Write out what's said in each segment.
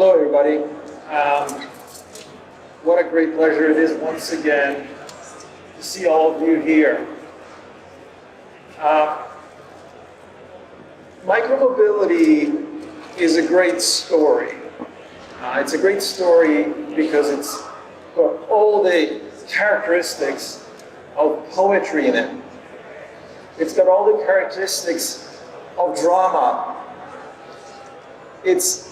Hello, everybody. What a great pleasure it is once again to see all of you here. Micromobility is a great story. It's a great story because it's got all the characteristics of poetry in it. It's got all the characteristics of drama. It's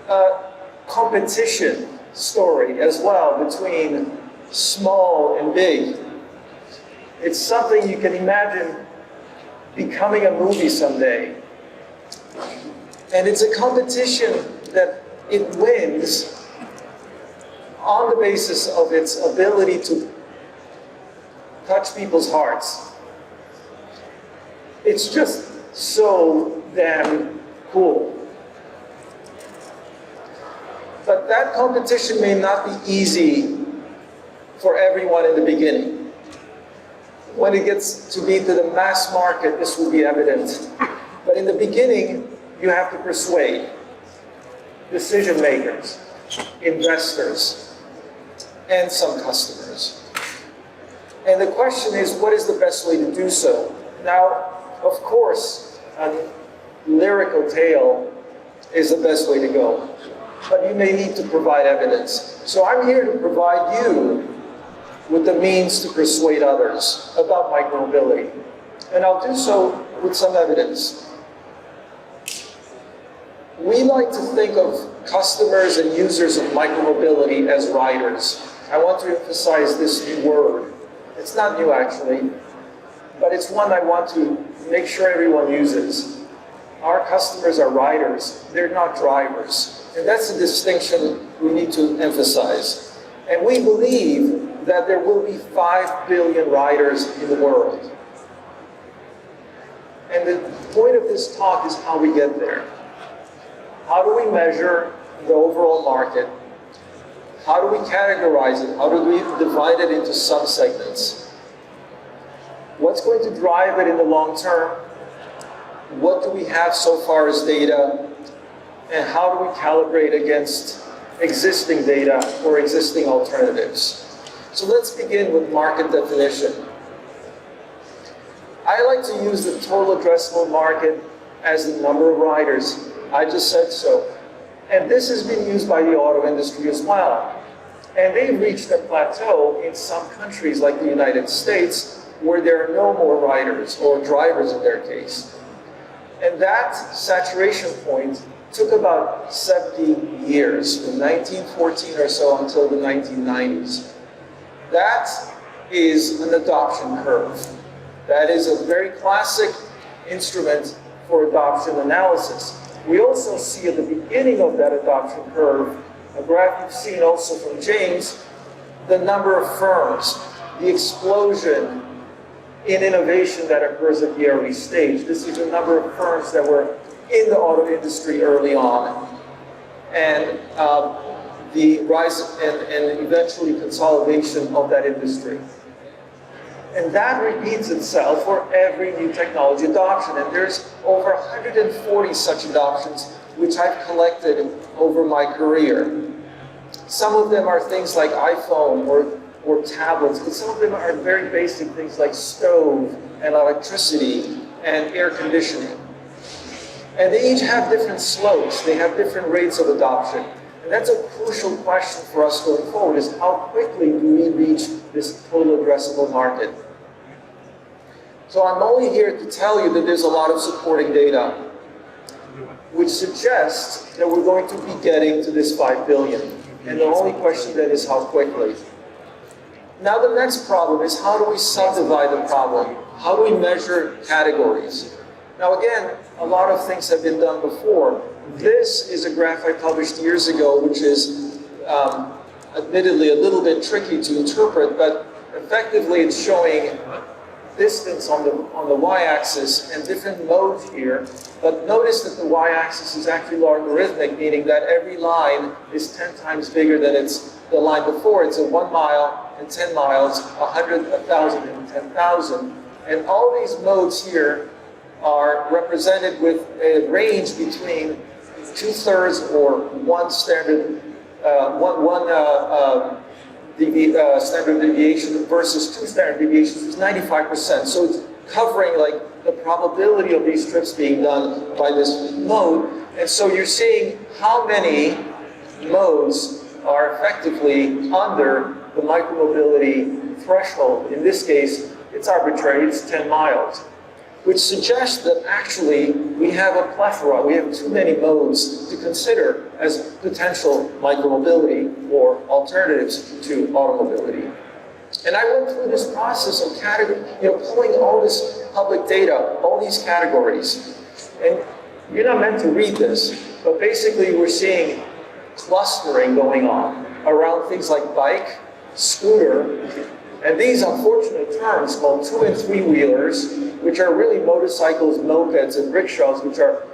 a competition story as well between small and big. It's something you can imagine becoming a movie someday. And it's a competition that it wins on the basis of its ability to touch people's hearts. It's just so damn cool. But that competition may not be easy for everyone in the beginning. When it gets to be to the mass market, this will be evident. But in the beginning, you have to persuade decision makers, investors, and some customers. And the question is, what is the best way to do so? Now, of course, a lyrical tale is the best way to go. But you may need to provide evidence. So I'm here to provide you with the means to persuade others about micromobility. And I'll do so with some evidence. We like to think of customers and users of micromobility as riders. I want to emphasize this new word. It's not new actually, but it's one I want to make sure everyone uses. Our customers are riders, they're not drivers. And that's a distinction we need to emphasize. And we believe that there will be 5 billion riders in the world. And the point of this talk is how we get there. How do we measure the overall market? How do we categorize it? How do we divide it into subsegments? What's going to drive it in the long term? What do we have so far as data? And how do we calibrate against existing data or existing alternatives? So let's begin with market definition. I like to use the total addressable market as the number of riders. I just said so. And this has been used by the auto industry as well. And they've reached a plateau in some countries like the United States where there are no more riders or drivers in their case. And that saturation point took about 70 years, from 1914 or so until the 1990s. That is an adoption curve. That is a very classic instrument for adoption analysis. We also see at the beginning of that adoption curve, a graph you've seen also from James, the number of firms, the explosion in innovation that occurs at the early stage. This is the number of firms that were in the auto industry early on, and the rise and eventually consolidation of that industry. And that repeats itself for every new technology adoption, and there's over 140 such adoptions which I've collected over my career. Some of them are things like iPhone or tablets, but some of them are very basic things like stove and electricity and air conditioning. And they each have different slopes, they have different rates of adoption. And that's a crucial question for us going forward, is how quickly do we reach this total addressable market? So I'm only here to tell you that there's a lot of supporting data which suggests that we're going to be getting to this 5 billion. And the only question then is how quickly. Now the next problem is, how do we subdivide the problem? How do we measure categories? Now again, a lot of things have been done before. This is a graph I published years ago, which is admittedly a little bit tricky to interpret, but effectively it's showing distance on the y-axis and different modes here. But notice that the y-axis is actually logarithmic, meaning that every line is 10 times bigger than the line before. It's a 1 mile and 10 miles, 100, 1,000, and 10,000. And all these modes here are represented with a range between 2/3 or one standard standard deviation versus 2 standard deviations is 95%. So it's covering like the probability of these trips being done by this mode. And so you're seeing how many modes are effectively under the micromobility threshold. In this case, it's arbitrary, it's 10 miles, which suggests that actually we have a plethora, we have too many modes to consider as potential micromobility or alternatives to automobility. And I went through this process of pulling all this public data, all these categories. And you're not meant to read this, but basically we're seeing clustering going on around things like bike, scooter, and these unfortunate terms called 2- and 3-wheelers, which are really motorcycles, mopeds, and rickshaws, which are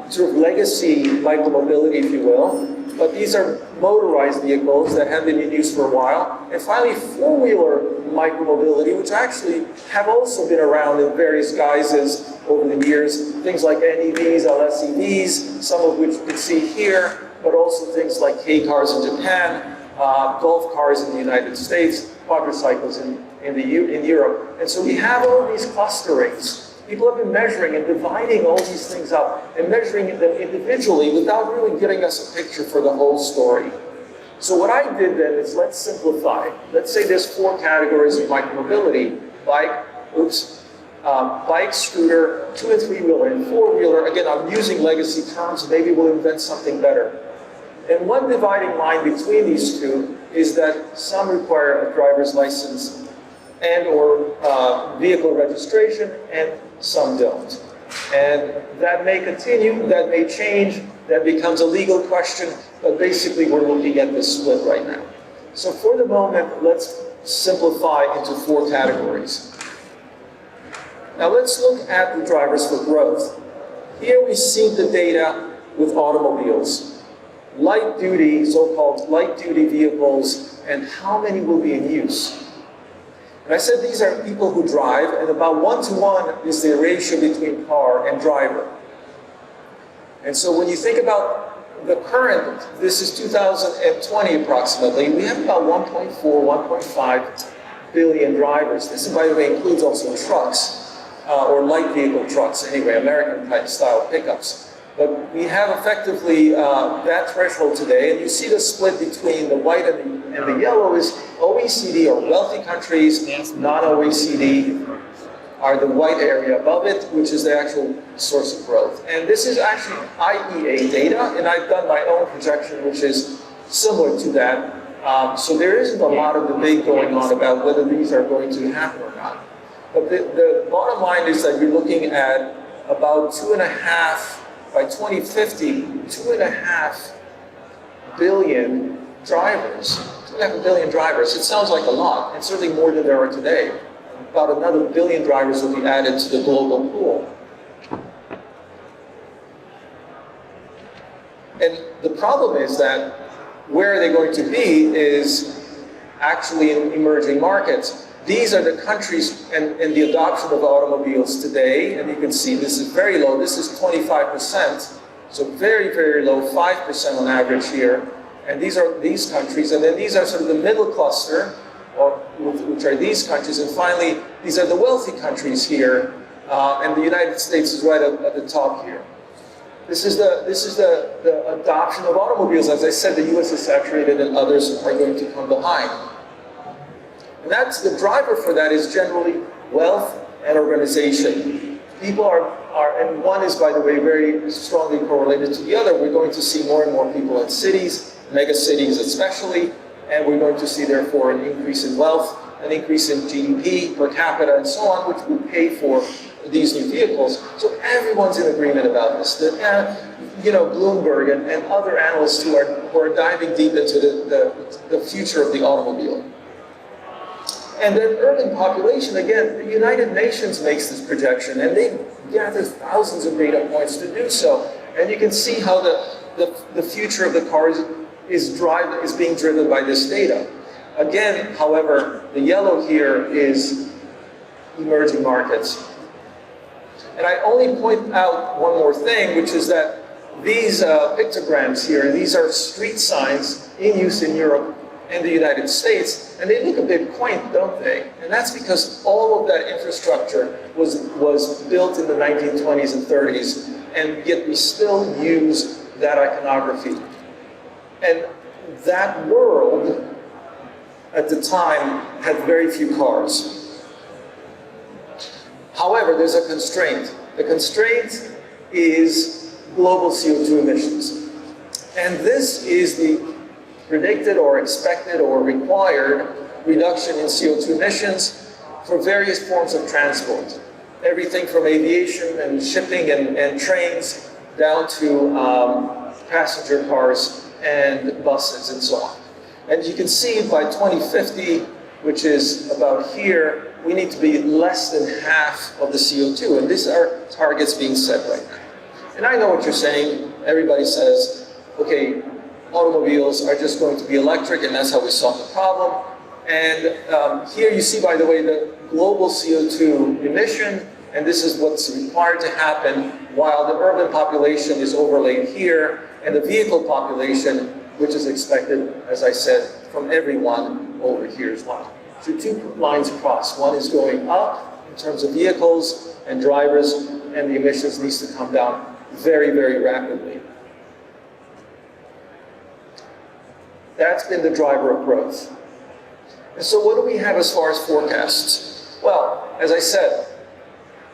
sort of legacy micromobility, if you will. But these are motorized vehicles that have been in use for a while. And finally, 4-wheeler micromobility, which actually have also been around in various guises over the years. Things like NEVs, LSEVs, some of which you can see here, but also things like K-cars in Japan, golf cars in the United States, quadricycles in Europe. And so we have all these clusterings. People have been measuring and dividing all these things up and measuring them individually without really giving us a picture for the whole story. So what I did then is let's simplify. Let's say there's 4 categories of micromobility: bike, bike, scooter, 2- and 3-wheeler, and 4-wheeler. Again, I'm using legacy terms. Maybe we'll invent something better. And one dividing line between these two is that some require a driver's license and or vehicle registration, and some don't. And that may continue, that may change, that becomes a legal question, but basically we're looking at this split right now. So for the moment, let's simplify into 4 categories. Now let's look at the drivers for growth. Here we see the data with automobiles. Light-duty, so-called light-duty vehicles, and how many will be in use. And I said these are people who drive, and about 1-to-1 is the ratio between car and driver. And so when you think about the current, this is 2020 approximately, we have about 1.4, 1.5 billion drivers. This, by the way, includes also trucks, or light vehicle trucks anyway, American type style pickups. But we have effectively that threshold today, and you see the split between the white and the yellow is OECD or wealthy countries, non-OECD are the white area above it, which is the actual source of growth. And this is actually IEA data, and I've done my own projection, which is similar to that. So there isn't a lot of debate going on about whether these are going to happen or not. But the bottom line is that you're looking at about 2.5, by 2050, 2.5 billion drivers. 2.5 billion drivers. It sounds like a lot, and certainly more than there are today. About another billion drivers will be added to the global pool. And the problem is that where are they going to be is actually in emerging markets. These are the countries and the adoption of automobiles today, and you can see this is very low. This is 25%, so very, very low, 5% on average here. And these are these countries, and then these are sort of the middle cluster, which are these countries, and finally, these are the wealthy countries here, and the United States is right at the top here. This is the adoption of automobiles. As I said, the US is saturated, and others are going to come behind. And that's the driver for that is generally wealth and urbanization. People are, and one is, by the way, very strongly correlated to the other. We're going to see more and more people in cities, mega cities especially, and we're going to see, therefore, an increase in wealth, an increase in GDP per capita, and so on, which will pay for these new vehicles. So everyone's in agreement about this. That, Bloomberg and other analysts who are diving deep into the future of the automobile. And then urban population, again, the United Nations makes this projection, and they gather thousands of data points to do so. And you can see how the future of the cars is being driven by this data. Again, however, the yellow here is emerging markets. And I only point out one more thing, which is that these pictograms here, these are street signs in use in Europe and the United States, and they look a bit quaint, don't they? And that's because all of that infrastructure was built in the 1920s and 30s, and yet we still use that iconography. And that world, at the time, had very few cars. However, there's a constraint. The constraint is global CO2 emissions. And this is the predicted or expected or required reduction in CO2 emissions for various forms of transport. Everything from aviation and shipping and trains down to passenger cars and buses and so on. And you can see by 2050, which is about here, we need to be less than half of the CO2. And these are targets being set right now. And I know what you're saying. Everybody says, okay, automobiles are just going to be electric, and that's how we solve the problem. And here you see, by the way, the global CO2 emission, and this is what's required to happen while the urban population is overlaid here, and the vehicle population, which is expected, as I said, from everyone over here as well. So two lines cross. One is going up in terms of vehicles and drivers, and the emissions needs to come down very, very rapidly. That's been the driver of growth. And so what do we have as far as forecasts? Well, as I said,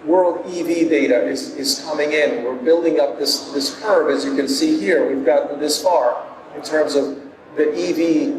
world EV data is coming in. We're building up this curve, as you can see here. We've gotten this far in terms of the EV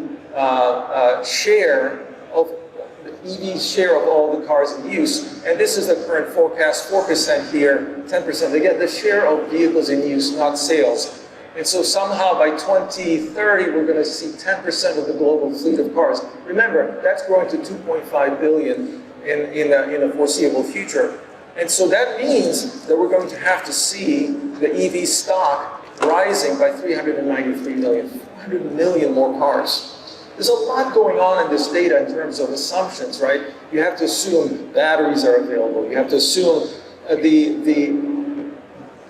share of all the cars in use. And this is the current forecast, 4% here, 10%. Again, the share of vehicles in use, not sales. And so somehow by 2030, we're going to see 10% of the global fleet of cars. Remember, that's growing to 2.5 billion in a foreseeable future. And so that means that we're going to have to see the EV stock rising by 393 million, 400 million more cars. There's a lot going on in this data in terms of assumptions, right? You have to assume batteries are available. You have to assume the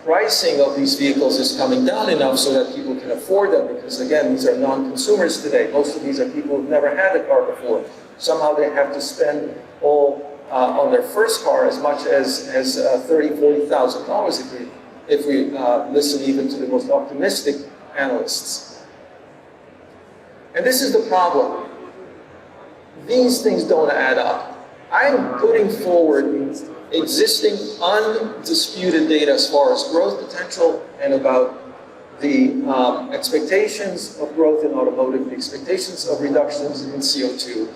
pricing of these vehicles is coming down enough so that people can afford them, because again, these are non-consumers today. Most of these are people who've never had a car before. Somehow they have to spend all on their first car as much as $30,000, $40,000 if we listen even to the most optimistic analysts. And this is the problem. These things don't add up. I'm putting forward existing undisputed data as far as growth potential and about the expectations of growth in automotive, the expectations of reductions in CO2,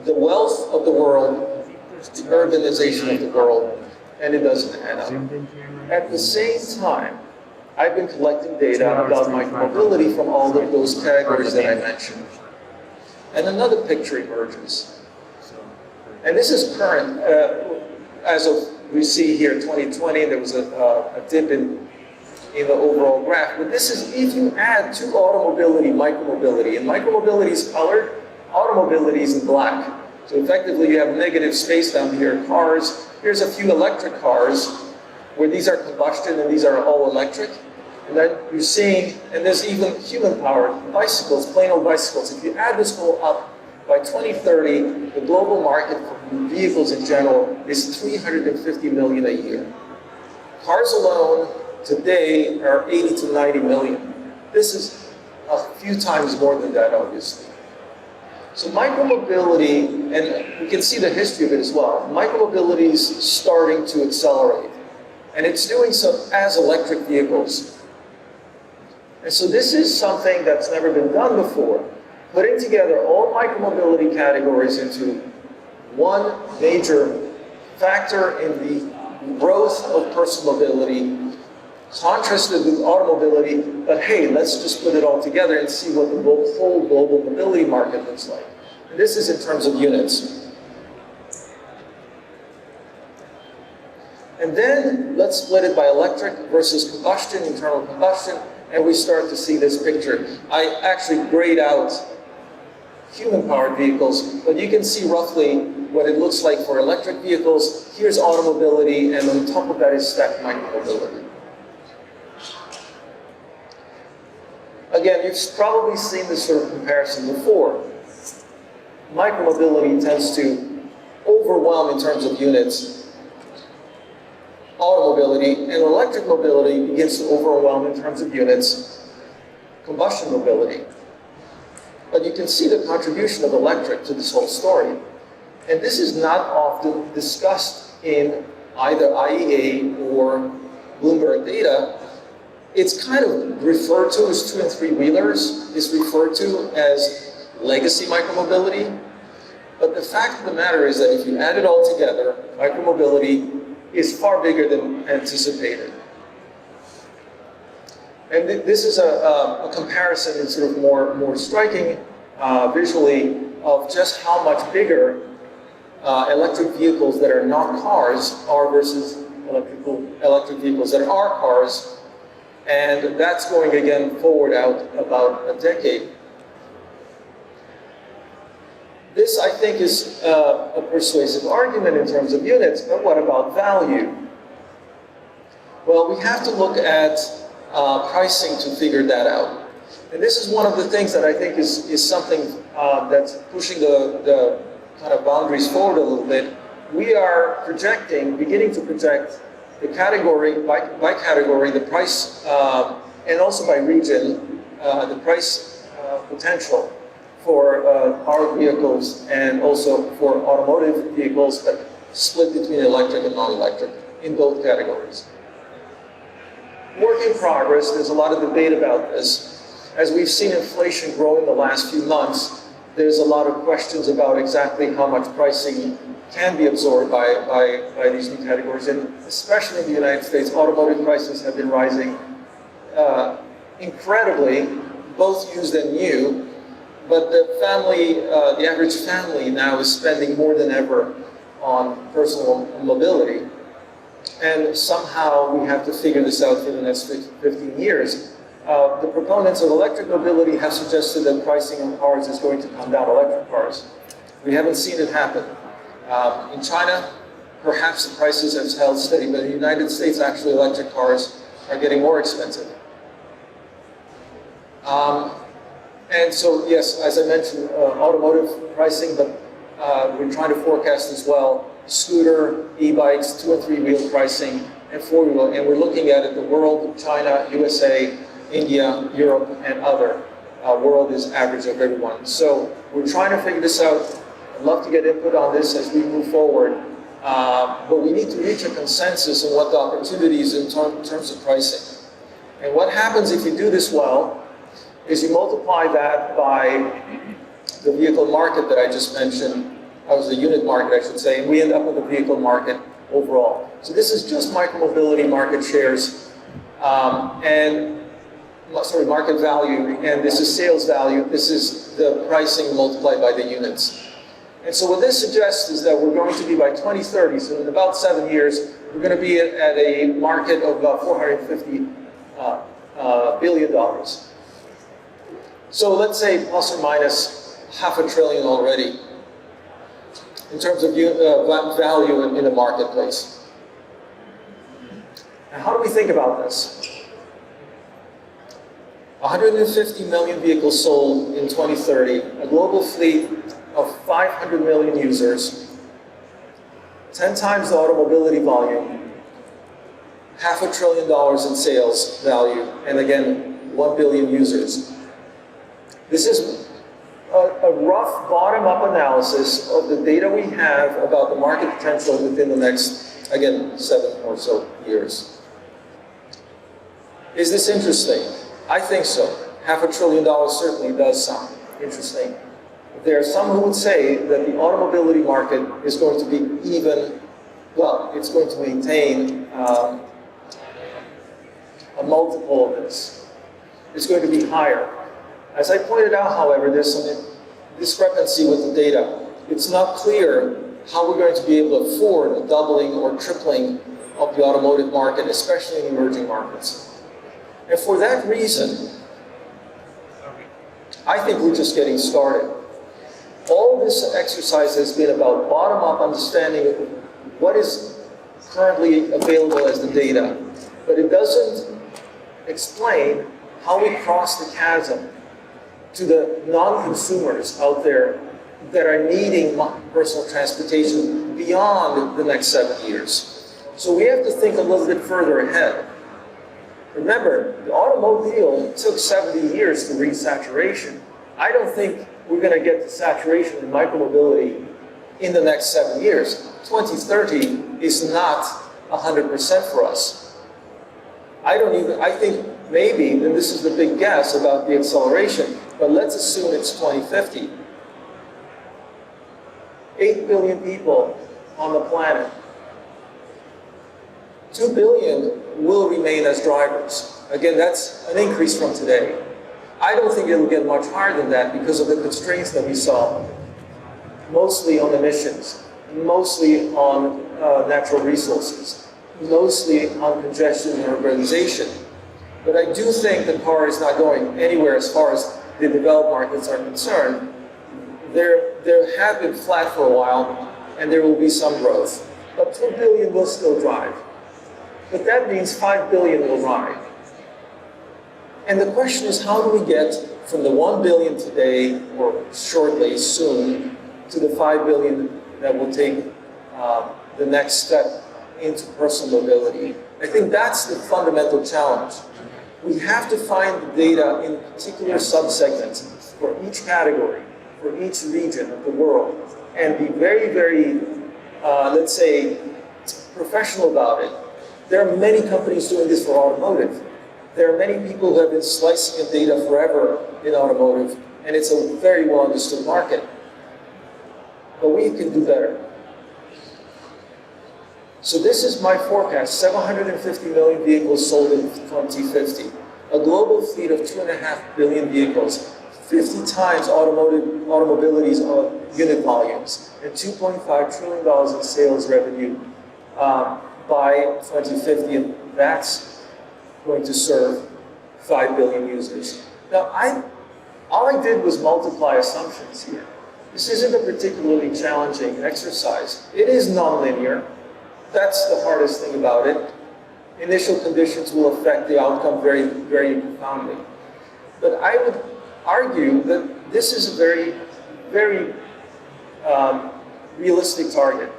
the wealth of the world, the urbanization of the world, and it doesn't add up. At the same time, I've been collecting data about micromobility from all of those categories that I mentioned. And another picture emerges. And this is current. As of we see here, 2020, there was a dip in the overall graph. But this is if you add to automobility, micromobility. And micromobility is colored, automobility is in black. So effectively, you have negative space down here. Cars, here's a few electric cars, where these are combustion and these are all electric. And then you're seeing, and there's even human-powered bicycles, plain old bicycles. If you add this all up, by 2030, the global market for vehicles in general is 350 million a year. Cars alone today are 80 to 90 million. This is a few times more than that, obviously. So micromobility, and we can see the history of it as well, micromobility is starting to accelerate. And it's doing so as electric vehicles. And so this is something that's never been done before. Putting together all micromobility categories into one major factor in the growth of personal mobility, contrasted with automobility, but hey, let's just put it all together and see what the whole global mobility market looks like. And this is in terms of units. And then let's split it by electric versus combustion, internal combustion, and we start to see this picture. I actually grayed out human-powered vehicles, but you can see roughly what it looks like for electric vehicles. Here's automobility, and on top of that is stacked micromobility. Again, you've probably seen this sort of comparison before. Micromobility tends to overwhelm in terms of units automobility, and electric mobility begins to overwhelm in terms of units combustion mobility. But you can see the contribution of electric to this whole story. And this is not often discussed in either IEA or Bloomberg data. It's kind of referred to as 2- and 3-wheelers. It's referred to as legacy micromobility. But the fact of the matter is that if you add it all together, micromobility is far bigger than anticipated. And this is a comparison that's sort of more striking visually of just how much bigger electric vehicles that are not cars are versus electric vehicles that are cars. And that's going again forward out about a decade. This, I think, is a persuasive argument in terms of units, but what about value? Well, we have to look at pricing to figure that out. And this is one of the things that I think is something that's pushing the kind of boundaries forward a little bit. We are beginning to project the category, by category, the price, and also by region, the price potential for powered vehicles and also for automotive vehicles, but split between electric and non-electric in both categories. Work in progress, there's a lot of debate about this. As we've seen inflation grow in the last few months, there's a lot of questions about exactly how much pricing can be absorbed by these new categories. And especially in the United States, automotive prices have been rising incredibly, both used and new. But the average family now is spending more than ever on personal mobility. And somehow we have to figure this out for the next 15 years. The proponents of electric mobility have suggested that pricing on cars is going to come down, electric cars. We haven't seen it happen. In China, perhaps the prices have held steady, but in the United States, actually electric cars are getting more expensive. And so, yes, as I mentioned, automotive pricing, but we're trying to forecast as well scooter, e-bikes, 2- and 3-wheel pricing, and 4-wheel. And we're looking at it, the world, China, USA, India, Europe, and other. World is average of everyone. So we're trying to figure this out. I'd love to get input on this as we move forward. But we need to reach a consensus on what the opportunities in terms of pricing. And what happens if you do this well is you multiply that by the vehicle market that I just mentioned, the unit market, I should say, and we end up with a vehicle market overall. So this is just micromobility market shares, market value, and this is sales value. This is the pricing multiplied by the units. And so what this suggests is that we're going to be by 2030, so in about 7 years, we're going to be at a market of about $450 billion. So let's say plus or minus $500 billion already in terms of value in the marketplace. Now, how do we think about this? 150 million vehicles sold in 2030, a global fleet of 500 million users, 10 times the automobility volume, $500 billion in sales value, and again, 1 billion users. This is a rough bottom-up analysis of the data we have about the market potential within the next, again, 7 or so years. Is this interesting? I think so. $500 billion certainly does sound interesting. There are some who would say that the automobility market is going to be even, well, it's going to maintain a multiple of this. It's going to be higher. As I pointed out, however, there's some discrepancy with the data. It's not clear how we're going to be able to afford a doubling or tripling of the automotive market, especially in emerging markets. And for that reason, I think we're just getting started. All this exercise has been about bottom-up understanding of what is currently available as the data, but it doesn't explain how we cross the chasm to the non-consumers out there that are needing personal transportation beyond the next 7 years. So we have to think a little bit further ahead. Remember, the automobile took 70 years to reach saturation. I don't think we're going to get to saturation in micromobility in the next 7 years. 2030 is not 100% for us. I think maybe, and this is the big guess about the acceleration, but let's assume it's 2050. 8 billion people on the planet. 2 billion will remain as drivers. Again, that's an increase from today. I don't think it'll get much higher than that because of the constraints that we saw, mostly on emissions, mostly on natural resources, mostly on congestion and urbanization. But I do think the car is not going anywhere as far as the developed markets are concerned. There have been flat for a while, and there will be some growth. But 2 billion will still drive. But that means 5 billion will ride. And the question is, how do we get from the 1 billion today, or shortly, soon, to the 5 billion that will take the next step into personal mobility? I think that's the fundamental challenge. We have to find the data in particular subsegments for each category, for each region of the world, and be very, very, let's say, professional about it. There are many companies doing this for automotive. There are many people who have been slicing of data forever in automotive, and it's a very well understood market. But we can do better. So this is my forecast: 750 million vehicles sold in 2050, a global fleet of 2.5 billion vehicles, 50 times automobility's unit volumes, and $2.5 trillion in sales revenue by 2050, and that's going to serve 5 billion users. Now, all I did was multiply assumptions here. This isn't a particularly challenging exercise. It is nonlinear. That's the hardest thing about it. Initial conditions will affect the outcome very, very profoundly. But I would argue that this is a very, very realistic target.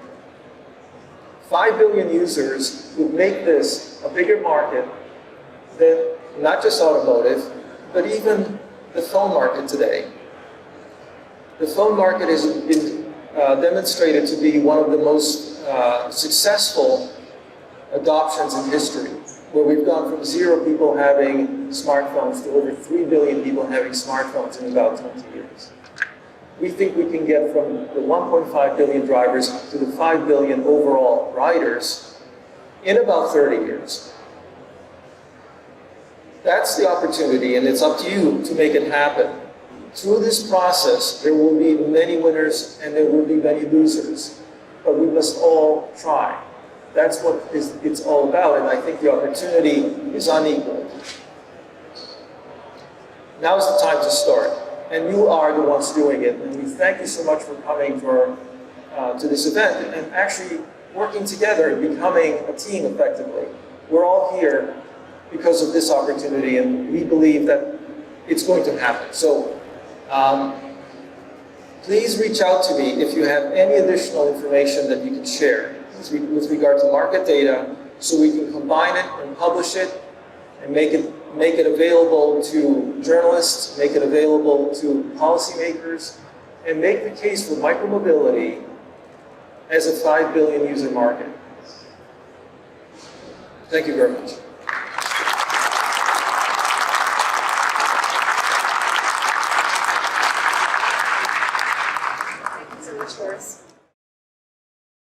5 billion users would make this a bigger market than not just automotive, but even the phone market today. The phone market has been demonstrated to be one of the most successful adoptions in history, where we've gone from 0 people having smartphones to over 3 billion people having smartphones in about 20 years. We think we can get from the 1.5 billion drivers to the 5 billion overall riders in about 30 years. That's the opportunity, and it's up to you to make it happen. Through this process, there will be many winners and there will be many losers, but we must all try. That's what it's all about, and I think the opportunity is unequaled. Now is the time to start, and you are the ones doing it, and we thank you so much for coming to this event and actually working together and becoming a team effectively. We're all here because of this opportunity, and we believe that it's going to happen. So please reach out to me if you have any additional information that you can share with regard to market data, so we can combine it and publish it and make it available to journalists, make it available to policymakers, and make the case for micromobility as a 5 billion user market. Thank you very much.